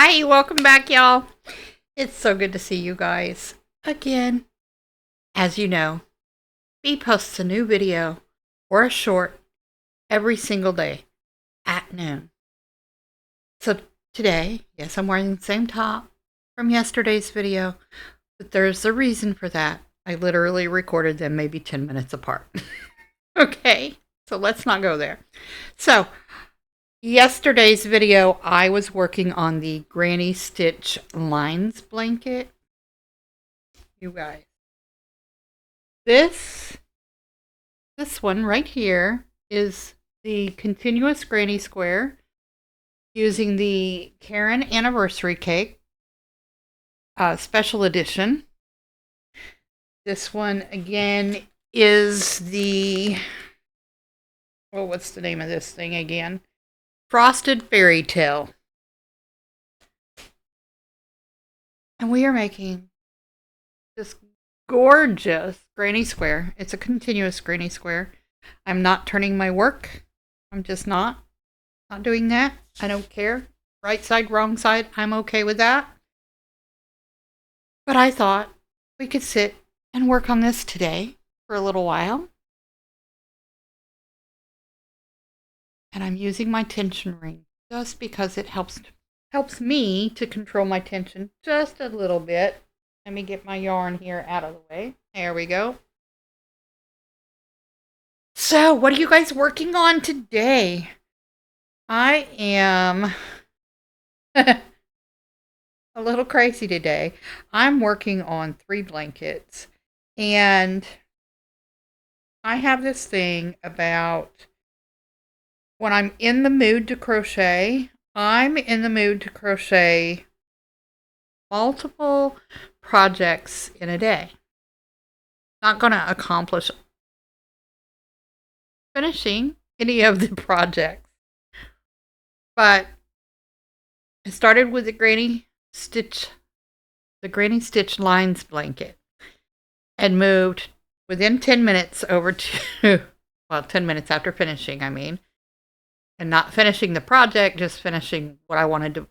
Hi, welcome back, y'all. It's so good to see you guys again. As you know, Bee posts a new video or a short every single day at noon. So today, yes, I'm wearing the same top from yesterday's video, but there's a reason for that. I literally recorded them maybe 10 minutes apart. Okay, so let's not go there. So, yesterday's video, I was working on the Granny Stitch Lines blanket. You guys, this one right here is the continuous granny square using the Karen Anniversary Cake special edition. This one again is the, oh, what's the name of this thing again? Frosted Fairy Tale. And we are making this gorgeous granny square. It's a continuous granny square. I'm not turning my work. I'm just not doing that. I don't care. Right side, wrong side, I'm okay with that. But I thought we could sit and work on this today for a little while. And I'm using my tension ring just because it helps me to control my tension just a little bit. Let me get my yarn here out of the way. There we go. So, what are you guys working on today? I am a little crazy today. I'm working on 3 blankets, and I have this thing about when I'm in the mood to crochet, I'm in the mood to crochet multiple projects in a day. Not going to accomplish finishing any of the projects. But I started with the Granny Stitch Lines blanket and moved within 10 minutes over to, well, 10 minutes after finishing, I mean. And not finishing the project, just finishing what I wanted to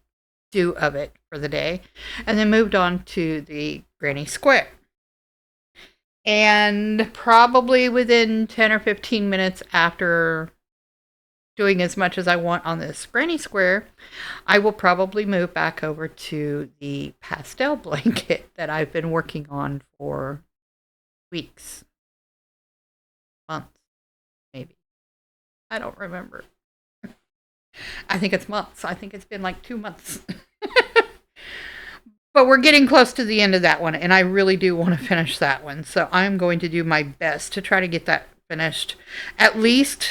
do of it for the day. And then moved on to the Granny Square. And probably within 10 or 15 minutes after doing as much as I want on this Granny Square, I will probably move back over to the pastel blanket that I've been working on for weeks, months, maybe. I don't remember. I think it's months. I think it's been like 2 months. But we're getting close to the end of that one, and I really do want to finish that one. So I'm going to do my best to try to get that finished, at least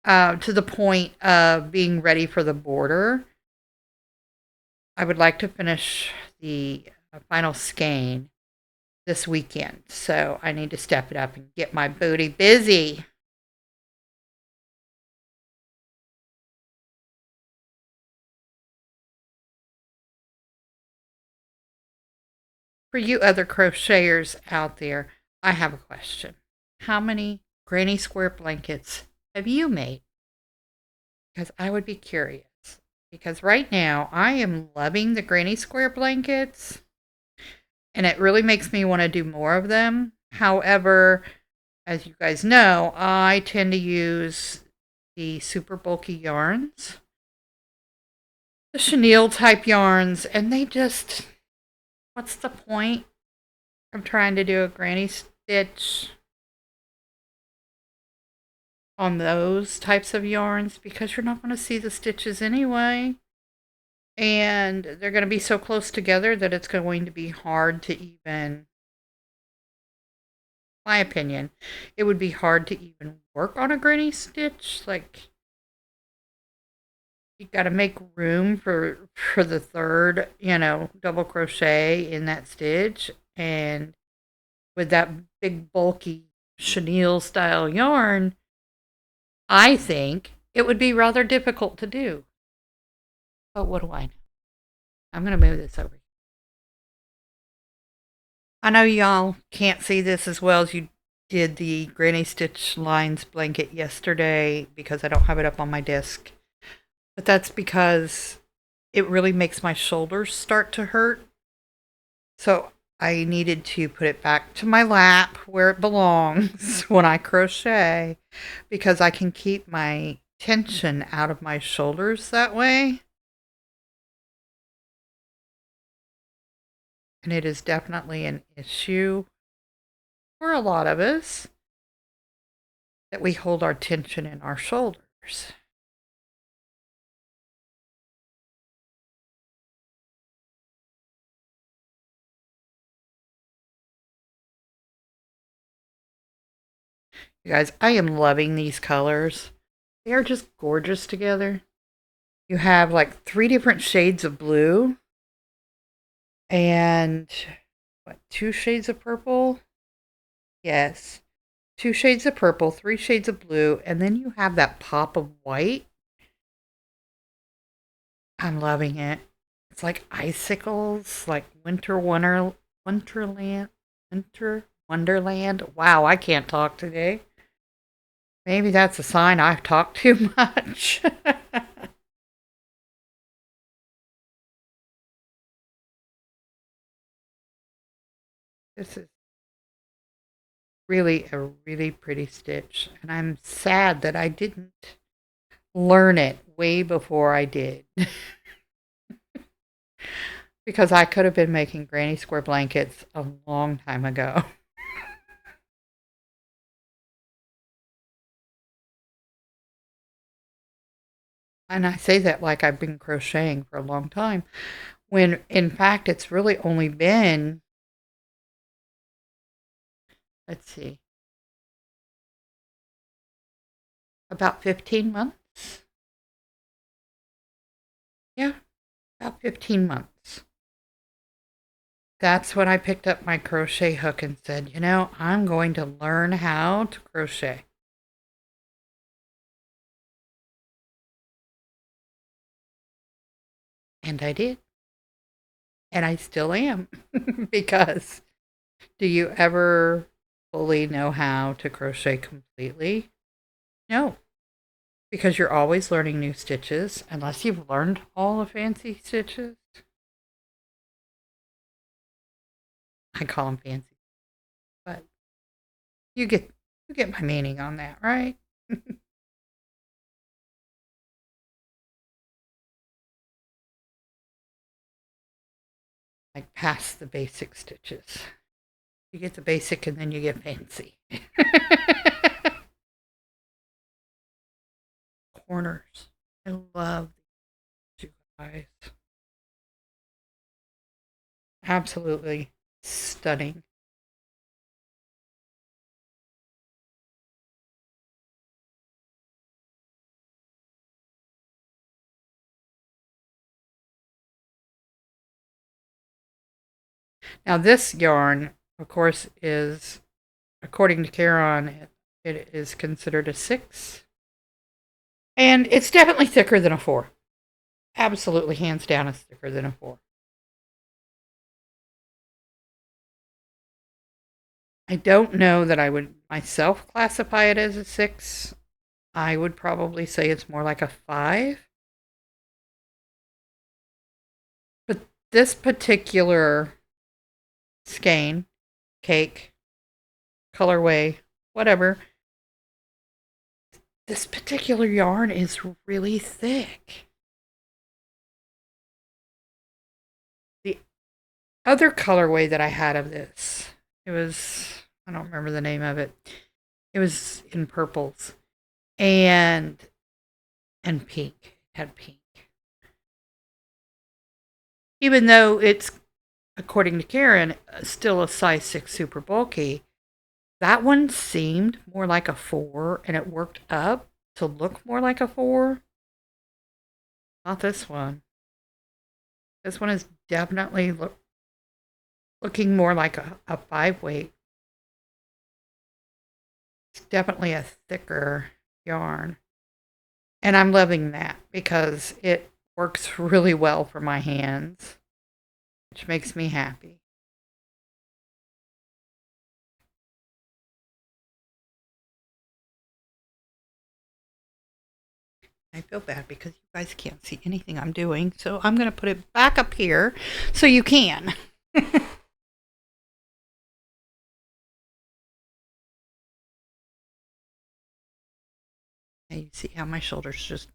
to the point of being ready for the border. I would like to finish the final skein this weekend, so I need to step it up and get my booty busy. For you other crocheters out there, I have a question. How many Granny Square blankets have you made? Because I would be curious. Because right now, I am loving the Granny Square blankets, and it really makes me want to do more of them. However, as you guys know, I tend to use the super bulky yarns, the chenille type yarns, and they just, what's the point of trying to do a granny stitch on those types of yarns, because you're not going to see the stitches anyway, and they're going to be so close together that it's going to be hard to even, my opinion, it would be hard to even work on a granny stitch. Like, you got to make room for the third, double crochet in that stitch, and with that big bulky chenille style yarn, I think it would be rather difficult to do. But what do I know? I'm going to move this over. I know y'all can't see this as well as you did the Granny Stitch Lines blanket yesterday because I don't have it up on my desk. But that's because it really makes my shoulders start to hurt. So I needed to put it back to my lap where it belongs when I crochet because I can keep my tension out of my shoulders that way. And it is definitely an issue for a lot of us that we hold our tension in our shoulders. You guys, I am loving these colors. They are just gorgeous together. You have like 3 different shades of blue and what, 2 shades of purple? Yes. 2 shades of purple, 3 shades of blue, and then you have that pop of white. I'm loving it. It's like icicles, like winter wonderland. Wow, I can't talk today. Maybe that's a sign I've talked too much. This is really a really pretty stitch, and I'm sad that I didn't learn it way before I did. Because I could have been making granny square blankets a long time ago. And I say that like I've been crocheting for a long time, when in fact it's really only been, let's see, about 15 months. Yeah, about 15 months. That's when I picked up my crochet hook and said, I'm going to learn how to crochet. And I did. And I still am. Because do you ever fully know how to crochet completely? No. Because you're always learning new stitches, unless you've learned all the fancy stitches. I call them fancy, but you get you get my meaning on that, right? Like past the basic stitches. You get the basic and then you get fancy. Corners. I love these, you guys. Absolutely stunning. Now this yarn, of course, is, according to Caron, it is considered a 6. And it's definitely thicker than a 4. Absolutely, hands down, it's thicker than a 4. I don't know that I would myself classify it as a 6. I would probably say it's more like a 5. But this particular skein, cake, colorway, whatever, this particular yarn is really thick. The other colorway that I had of this, it was, I don't remember the name of it. It was in purples and pink. It had pink. Even though it's, according to Karen, still a size 6 super bulky, that one seemed more like a 4 and it worked up to look more like a 4. Not this one. This one is definitely looking more like a 5 weight. It's definitely a thicker yarn. And I'm loving that because it works really well for my hands, which makes me happy. I feel bad because you guys can't see anything I'm doing, so I'm going to put it back up here so you can. And you see how my shoulders just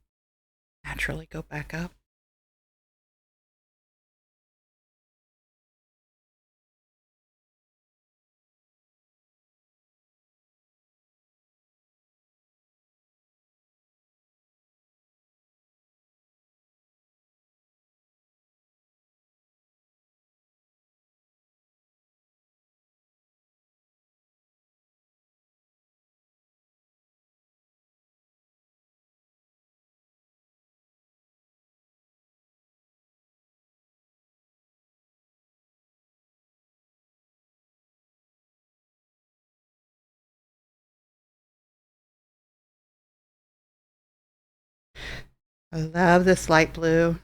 naturally go back up. I love this light blue.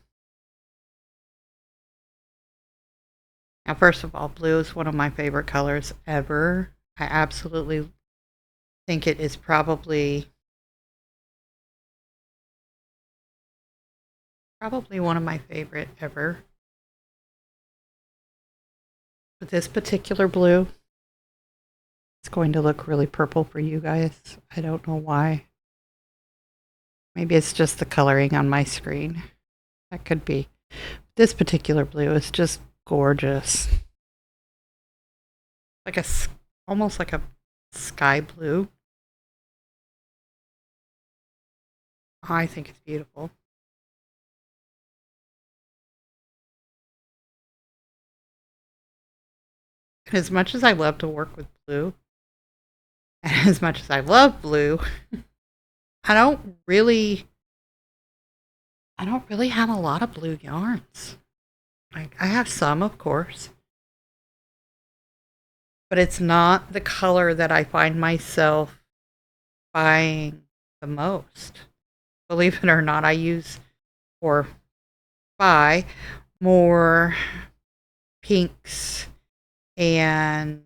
Now, first of all, blue is one of my favorite colors ever. I absolutely think it is probably one of my favorite ever. But this particular blue, it's going to look really purple for you guys. I don't know why. Maybe it's just the coloring on my screen. That could be. This particular blue is just gorgeous. Like almost like a sky blue. I think it's beautiful. And as much as I love to work with blue, and as much as I love blue, I don't really have a lot of blue yarns. Like I have some, of course, but it's not the color that I find myself buying the most. Believe it or not, I use or buy more pinks and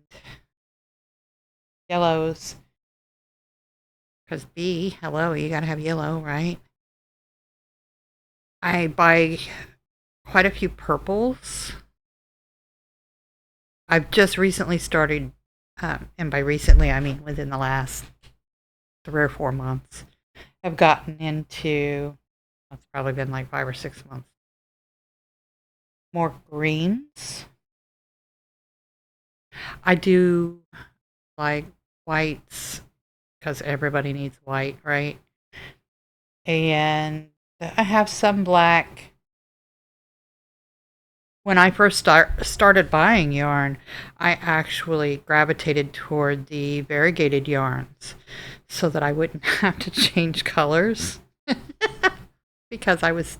yellows. Because hello, you gotta have yellow, right? I buy quite a few purples. I've just recently started, and by recently I mean within the last 3 or 4 months, I've gotten into, it's probably been like 5 or 6 months, more greens. I do like whites because everybody needs white, right? And I have some black. When I first started buying yarn, I actually gravitated toward the variegated yarns so that I wouldn't have to change colors because I was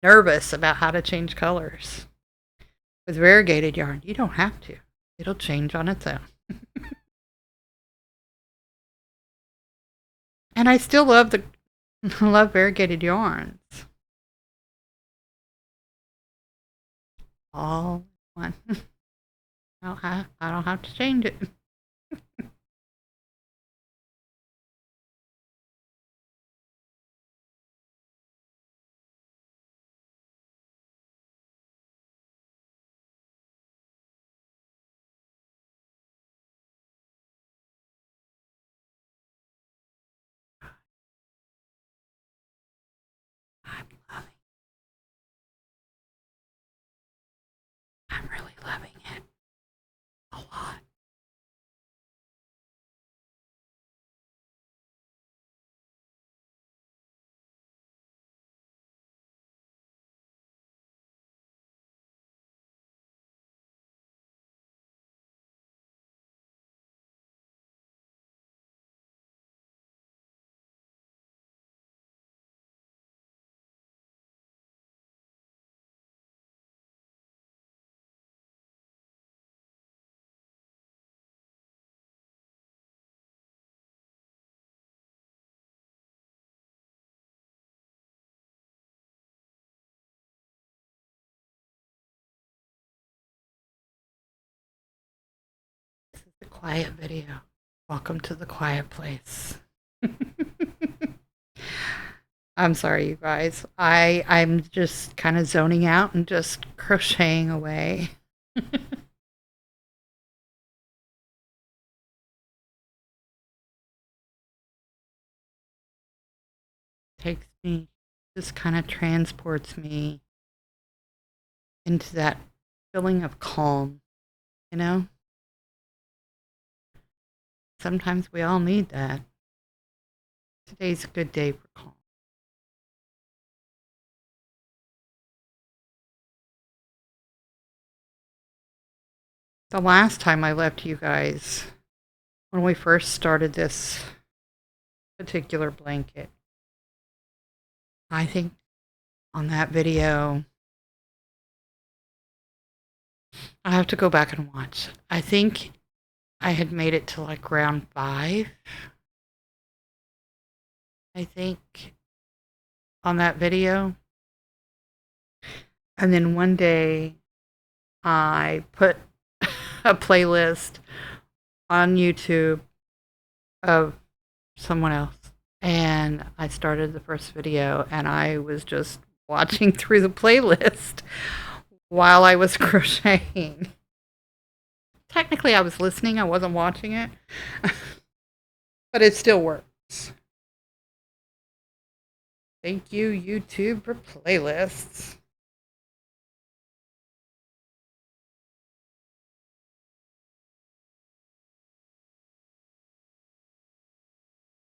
nervous about how to change colors. With variegated yarn, you don't have to. It'll change on its own. And I still love love variegated yarns. All one. I don't have to change it. I'm loving. I'm really loving it a lot. This is the quiet video. Welcome to the quiet place. I'm sorry, you guys. I'm just kind of zoning out and just crocheting away. Takes me, just kind of transports me into that feeling of calm, you know? Sometimes we all need that. Today's a good day for calm. The last time I left you guys, when we first started this particular blanket, I think on that video, I have to go back and watch. I think I had made it to like round 5, I think, on that video. And then one day I put a playlist on YouTube of someone else. And I started the first video and I was just watching through the playlist while I was crocheting. Technically, I was listening, I wasn't watching it, but it still works. Thank you, YouTube, for playlists.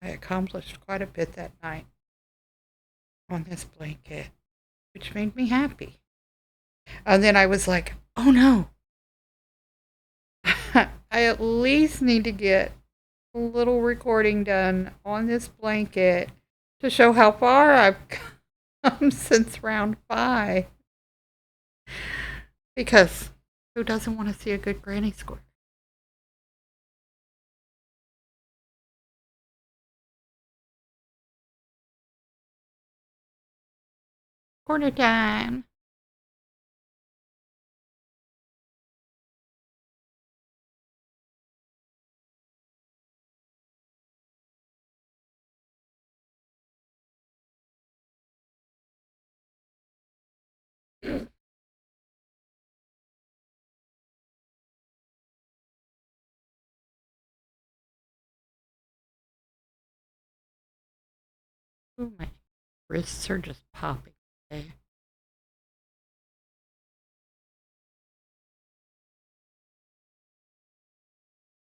I accomplished quite a bit that night on this blanket, which made me happy. And then I was like, oh no, I at least need to get a little recording done on this blanket to show how far I've come since round 5. Because who doesn't want to see a good granny square? Corner time. Ooh, my wrists are just popping today.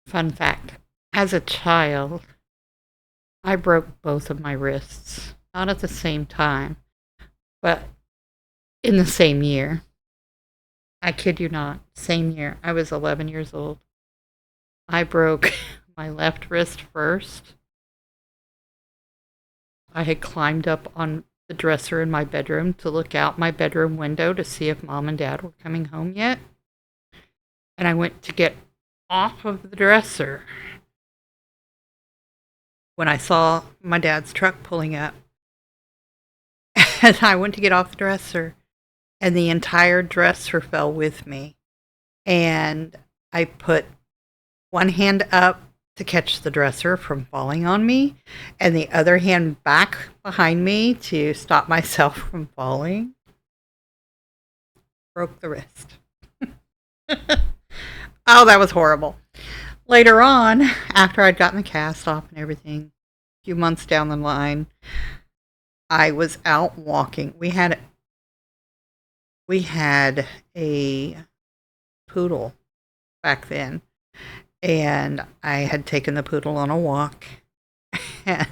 Fun fact, as a child, I broke both of my wrists. Not at the same time, but in the same year. I kid you not, same year. I was 11 years old. I broke my left wrist first. I had climbed up on the dresser in my bedroom to look out my bedroom window to see if mom and dad were coming home yet. And I went to get off of the dresser when I saw my dad's truck pulling up. And I went to get off the dresser, and the entire dresser fell with me. And I put one hand up to catch the dresser from falling on me, and the other hand back behind me to stop myself from falling. Broke the wrist. Oh, that was horrible. Later on, after I'd gotten the cast off and everything, a few months down the line, I was out walking. We had a poodle back then, and I had taken the poodle on a walk and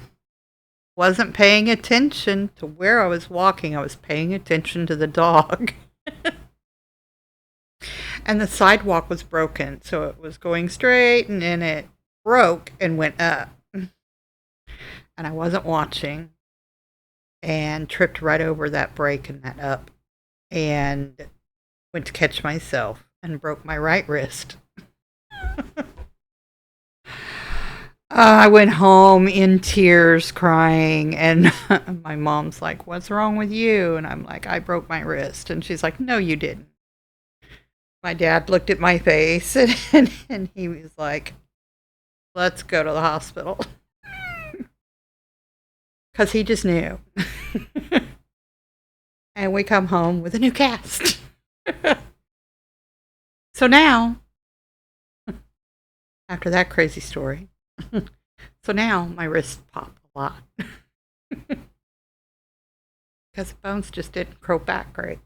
wasn't paying attention to where I was walking. I was paying attention to the dog. And the sidewalk was broken, so it was going straight, and then it broke and went up. And I wasn't watching, and tripped right over that break and that up, and went to catch myself and broke my right wrist. I went home in tears crying, and my mom's like, "What's wrong with you?" And I'm like, "I broke my wrist." And she's like, "No, you didn't." My dad looked at my face, and he was like, "Let's go to the hospital." because he just knew. And we come home with a new cast. So now, after that crazy story, so now my wrists pop a lot. Because the bones just didn't grow back right.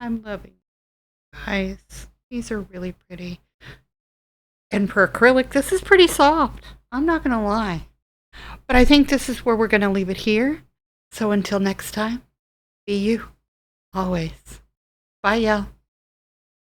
I'm loving it. Guys, these are really pretty. And for acrylic, this is pretty soft. I'm not going to lie. But I think this is where we're going to leave it here. So until next time, be you, always. Bye, y'all.